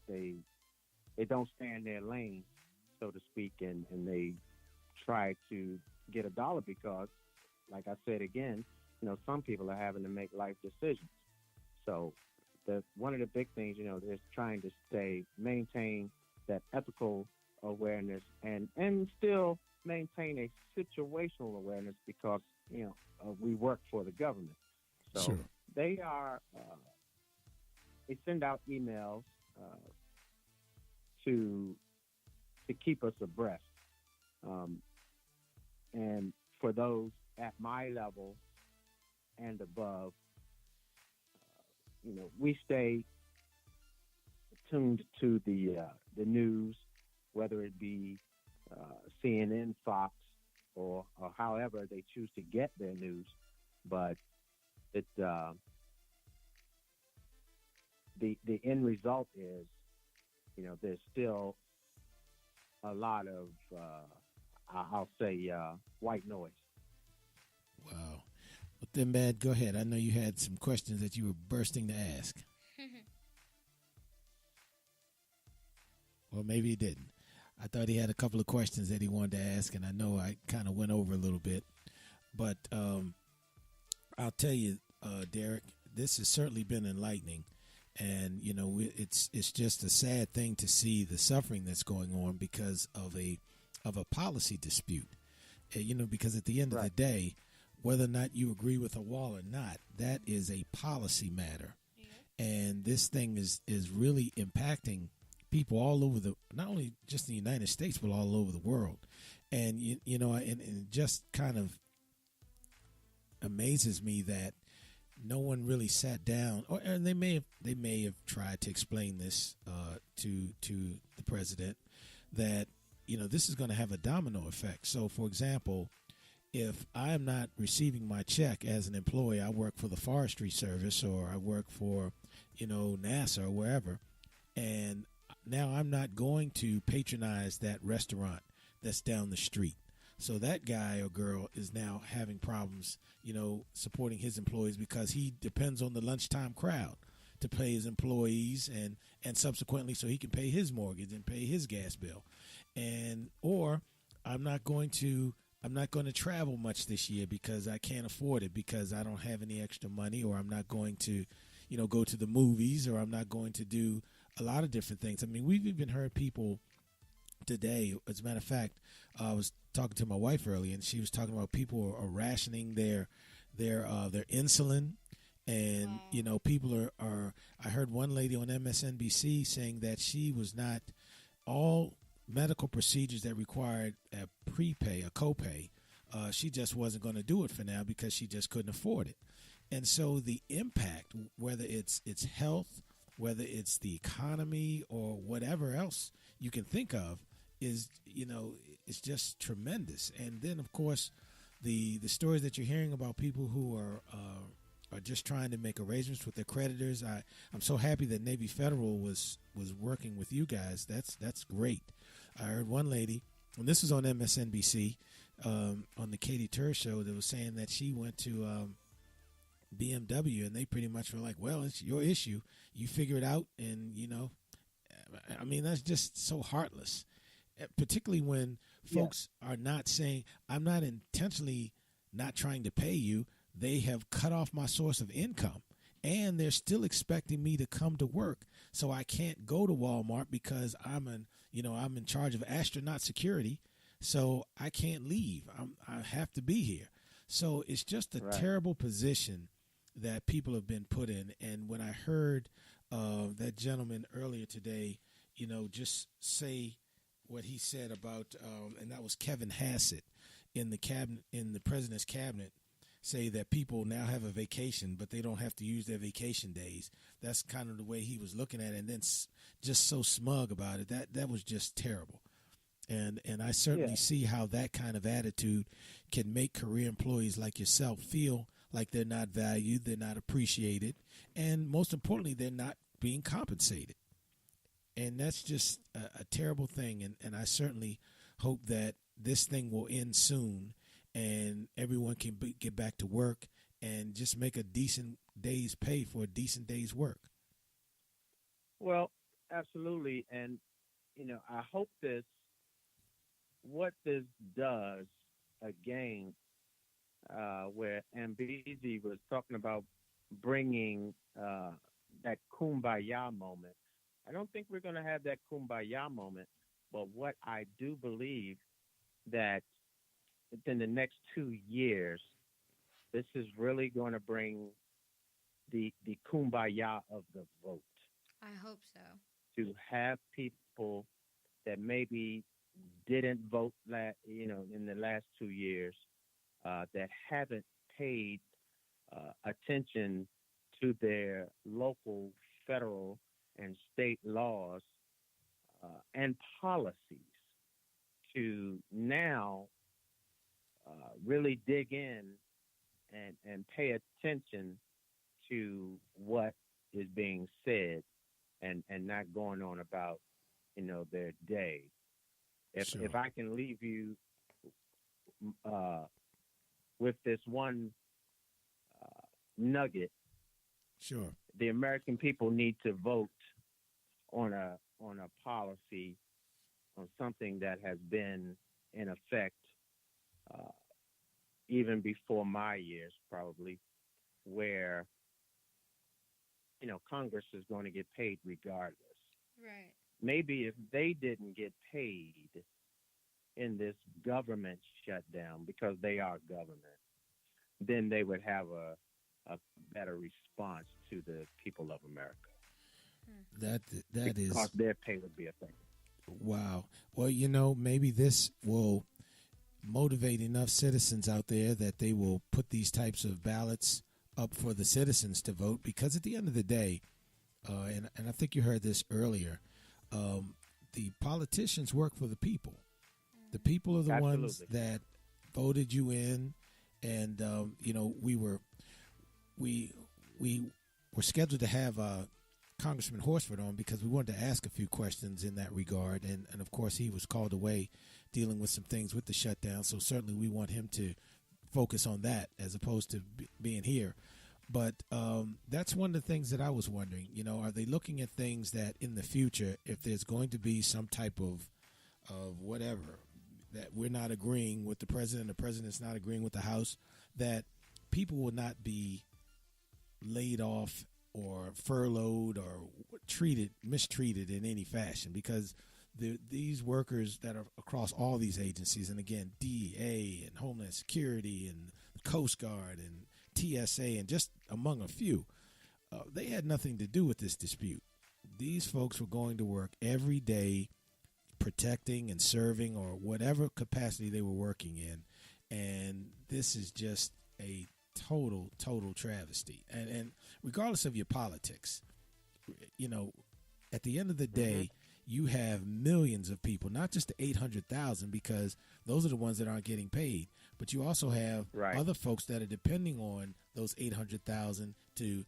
they don't stay in their lane, so to speak, and they try to get a dollar because, like I said again, some people are having to make life decisions. So one of the big things, is trying to maintain that ethical awareness and still maintain a situational awareness because, we work for the government. So Sure. they send out emails to keep us abreast. And for those at my level and above, we stay tuned to the news, whether it be CNN, Fox, or however they choose to get their news. But it the end result is, there's still a lot of I'll say white noise. Wow. But then, Bad, go ahead. I know you had some questions that you were bursting to ask. Or maybe he didn't. I thought he had a couple of questions that he wanted to ask, and I know I kind of went over a little bit. But I'll tell you, Derek, this has certainly been enlightening. And, it's just a sad thing to see the suffering that's going on because of a policy dispute. Because at the end of the day, whether or not you agree with a wall or not, that is a policy matter. Yeah. And this thing is really impacting people all over not only just the United States, but all over the world. And, and it just kind of amazes me that no one really sat down, and they may have tried to explain this to the president, that this is going to have a domino effect. So, for example, if I'm not receiving my check as an employee, I work for the Forestry Service or I work for NASA or wherever, and now I'm not going to patronize that restaurant that's down the street. So that guy or girl is now having problems, supporting his employees because he depends on the lunchtime crowd to pay his employees and subsequently so he can pay his mortgage and pay his gas bill. Or I'm not going to travel much this year because I can't afford it because I don't have any extra money, or I'm not going to, go to the movies, or I'm not going to do a lot of different things. I mean, we've even heard people today, as a matter of fact, I was talking to my wife earlier, and she was talking about people are rationing their insulin, and people are. I heard one lady on MSNBC saying that she was not all medical procedures that required a copay. She just wasn't going to do it for now because she just couldn't afford it. And so the impact, whether it's health, whether it's the economy, or whatever else you can think of, is it's just tremendous. And then, of course, the stories that you're hearing about people who are just trying to make arrangements with their creditors. I'm so happy that Navy Federal was working with you guys. That's great. I heard one lady, and this was on MSNBC, on the Katie Tur show, that was saying that she went to BMW, and they pretty much were like, well, it's your issue. You figure it out. And, I mean, that's just so heartless, particularly when folks are not saying, I'm not intentionally not trying to pay you. They have cut off my source of income, and they're still expecting me to come to work. So I can't go to Walmart because I'm in charge of astronaut security. So I can't leave. I have to be here. So it's just a terrible position that people have been put in. And when I heard that gentleman earlier today, just say what he said about, and that was Kevin Hassett in the president's cabinet, say that people now have a vacation, but they don't have to use their vacation days. That's kind of the way he was looking at it, and then just so smug about it. That was just terrible. And I certainly see how that kind of attitude can make career employees like yourself feel like they're not valued, they're not appreciated, and most importantly, they're not being compensated. And that's just a terrible thing. And I certainly hope that this thing will end soon and everyone can get back to work and just make a decent day's pay for a decent day's work. Well, absolutely. And I hope what this does again, where Ambezi was talking about bringing that kumbaya moment. I don't think we're going to have that kumbaya moment, but what I do believe that within the next 2 years, this is really going to bring the kumbaya of the vote I hope so. to have people that maybe didn't vote in the last 2 years, that haven't paid attention to their local, federal, and state laws and policies to now really dig in and pay attention to what is being said and not going on about their day. Sure. If I can leave you uh, with this one nugget, Sure. the American people need to vote on a policy, on something that has been in effect uh, even before my years, probably, where Congress is going to get paid regardless. Right. Maybe if they didn't get paid in this government shutdown because they are government, then they would have a better response to the people of America. That that Because is their pay would be affected. wow. Well, maybe this will motivate enough citizens out there that they will put these types of ballots up for the citizens to vote. Because at the end of the day, and I think you heard this earlier, the politicians work for the people. The people are the ones Absolutely. that voted you in, and we were scheduled to have Congressman Horsford on because we wanted to ask a few questions in that regard, and of course he was called away dealing with some things with the shutdown. So certainly we want him to focus on that as opposed to being here. But that's one of the things that I was wondering. Are they looking at things that in the future, if there's going to be some type of whatever, that we're not agreeing with the president's not agreeing with the House, that people will not be laid off or furloughed or mistreated in any fashion, because these workers that are across all these agencies, and again, DEA and Homeland Security and Coast Guard and TSA, and just among a few, they had nothing to do with this dispute. These folks were going to work every day protecting and serving, or whatever capacity they were working in, and this is just a total travesty. And regardless of your politics, at the end of the day, you have millions of people, not just the 800,000, because those are the ones that aren't getting paid, but you also have other folks that are depending on those 800,000 to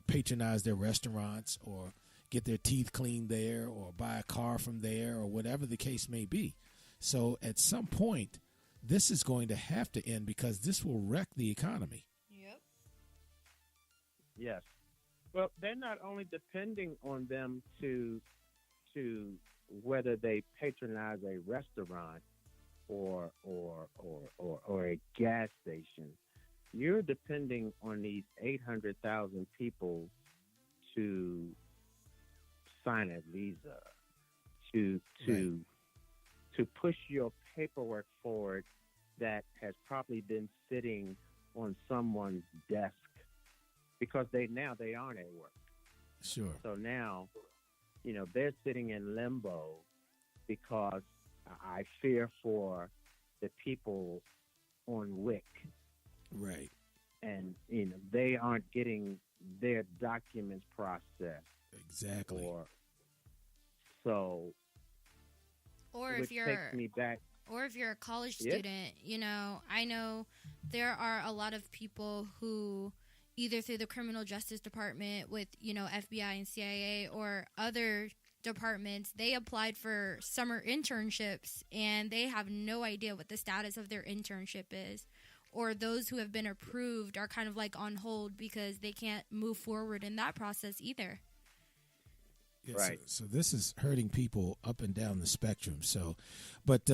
patronize their restaurants or get their teeth cleaned there or buy a car from there or whatever the case may be. So at some point, this is going to have to end, because this will wreck the economy. Yep. Yes. Well, they're not only depending on them to whether they patronize a restaurant or a gas station. You're depending on these 800,000 people to sign a visa, to push your paperwork forward that has probably been sitting on someone's desk because they aren't at work. Sure. So now, they're sitting in limbo because I fear for the people on WIC. Right. And, they aren't getting their documents processed. Exactly. Or which takes me back. Or if you're a college student, I know there are a lot of people who either through the criminal justice department with, FBI and CIA or other departments, they applied for summer internships and they have no idea what the status of their internship is. Or those who have been approved are kind of like on hold because they can't move forward in that process either. Yeah, Right. so this is hurting people up and down the spectrum. So, but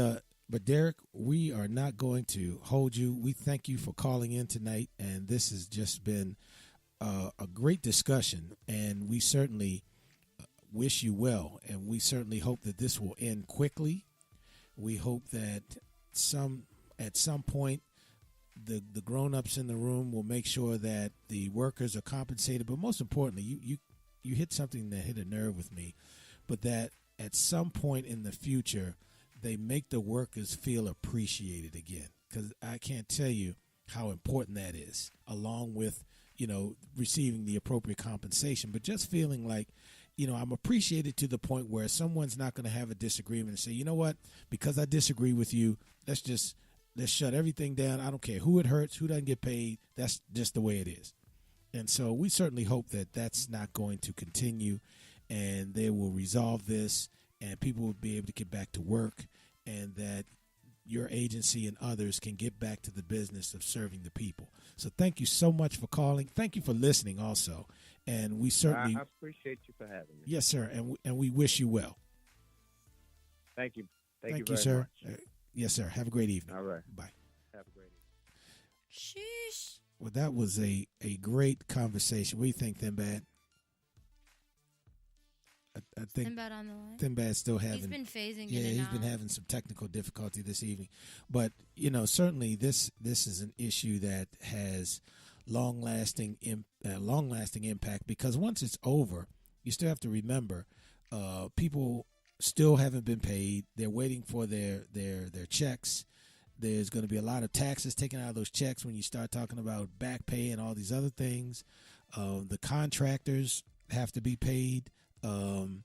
Derek, we are not going to hold you. We thank you for calling in tonight, and this has just been a great discussion. And we certainly wish you well, and we certainly hope that this will end quickly. We hope that at some point the grown-ups in the room will make sure that the workers are compensated. But most importantly, you hit something that hit a nerve with me, but that at some point in the future, they make the workers feel appreciated again. Because I can't tell you how important that is, along with, receiving the appropriate compensation, but just feeling like, I'm appreciated to the point where someone's not going to have a disagreement and say, you know what, because I disagree with you, let's shut everything down. I don't care who it hurts, who doesn't get paid. That's just the way it is. And so we certainly hope that that's not going to continue, and they will resolve this, and people will be able to get back to work, and that your agency and others can get back to the business of serving the people. So thank you so much for calling. Thank you for listening also. And we certainly... I appreciate you for having me. Yes, sir. And we wish you well. Thank you. Thank you, sir. Yes, sir. Have a great evening. All right. Bye. Have a great evening. Sheesh. Well, that was a great conversation. What do you think, Thinbad? I think Thinbad on the line. Thinbad's still having... He's been phasing Yeah, in and he's out. been having some technical difficulty this evening. But, certainly this is an issue that has long-lasting impact, because once it's over, you still have to remember people still haven't been paid. They're waiting for their checks. There's going to be a lot of taxes taken out of those checks when you start talking about back pay and all these other things. The contractors have to be paid. To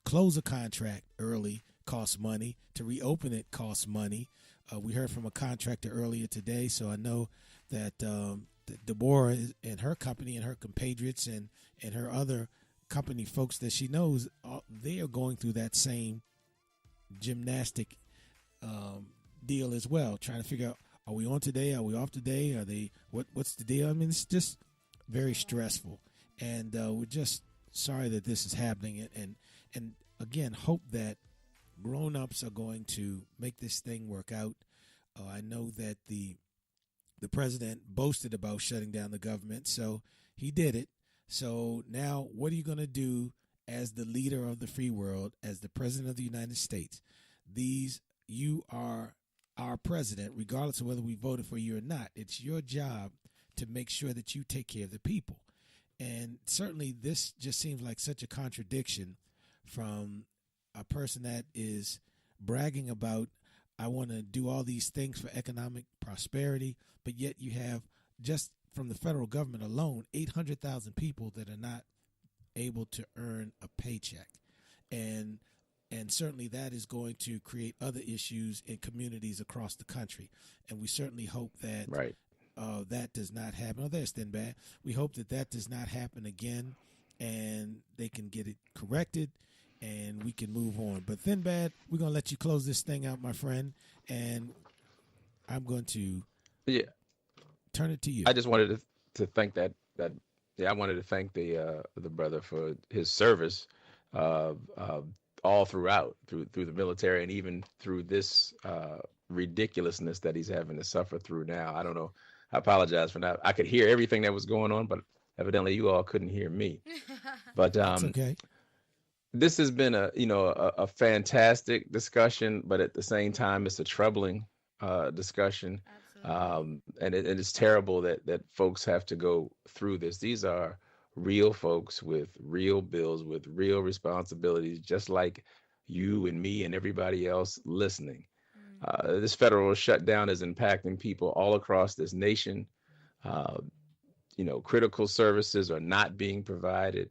close a contract early costs money. To reopen it costs money. We heard from a contractor earlier today, so I know that Deborah and her company and her compatriots and her other company folks that she knows, they are going through that same gymnastic deal as well, trying to figure out, are we on today? Are we off today? Are they what's the deal? I mean, it's just very stressful, and we're just sorry that this is happening, and again, hope that grown-ups are going to make this thing work out. I know that the president boasted about shutting down the government, so he did it. So now what are you going to do as the leader of the free world, as the president of the United States? You are our president, regardless of whether we voted for you or not. It's your job to make sure that you take care of the people. And certainly this just seems like such a contradiction from a person that is bragging about, I want to do all these things for economic prosperity, but yet you have, just from the federal government alone, 800,000 people that are not able to earn a paycheck. And certainly that is going to create other issues in communities across the country. And we certainly hope that that does not happen. Oh, there's Thinbad. We hope that does not happen again, and they can get it corrected, and we can move on. But Thinbad, we're going to let you close this thing out, my friend, and I'm going to turn it to you. I just wanted to thank I wanted to thank the brother for his service all throughout, through the military, and even through this ridiculousness that he's having to suffer through now. I don't know. I apologize for that. I could hear everything that was going on, but evidently you all couldn't hear me. But That's okay. This has been a fantastic discussion, but at the same time, it's a troubling discussion. And it's terrible that folks have to go through this. These are real folks with real bills, with real responsibilities, just like you and me and everybody else listening. This federal shutdown is impacting people all across this nation. Critical services are not being provided.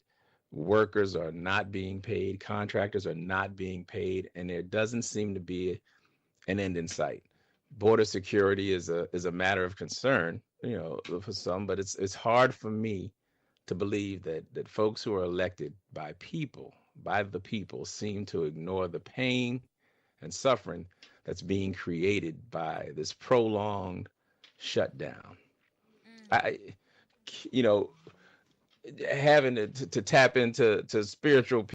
Workers are not being paid. Contractors are not being paid. And there doesn't seem to be an end in sight. Border security is a matter of concern, for some, but it's hard for me to believe that folks who are elected by the people, seem to ignore the pain and suffering that's being created by this prolonged shutdown. having to tap into spiritual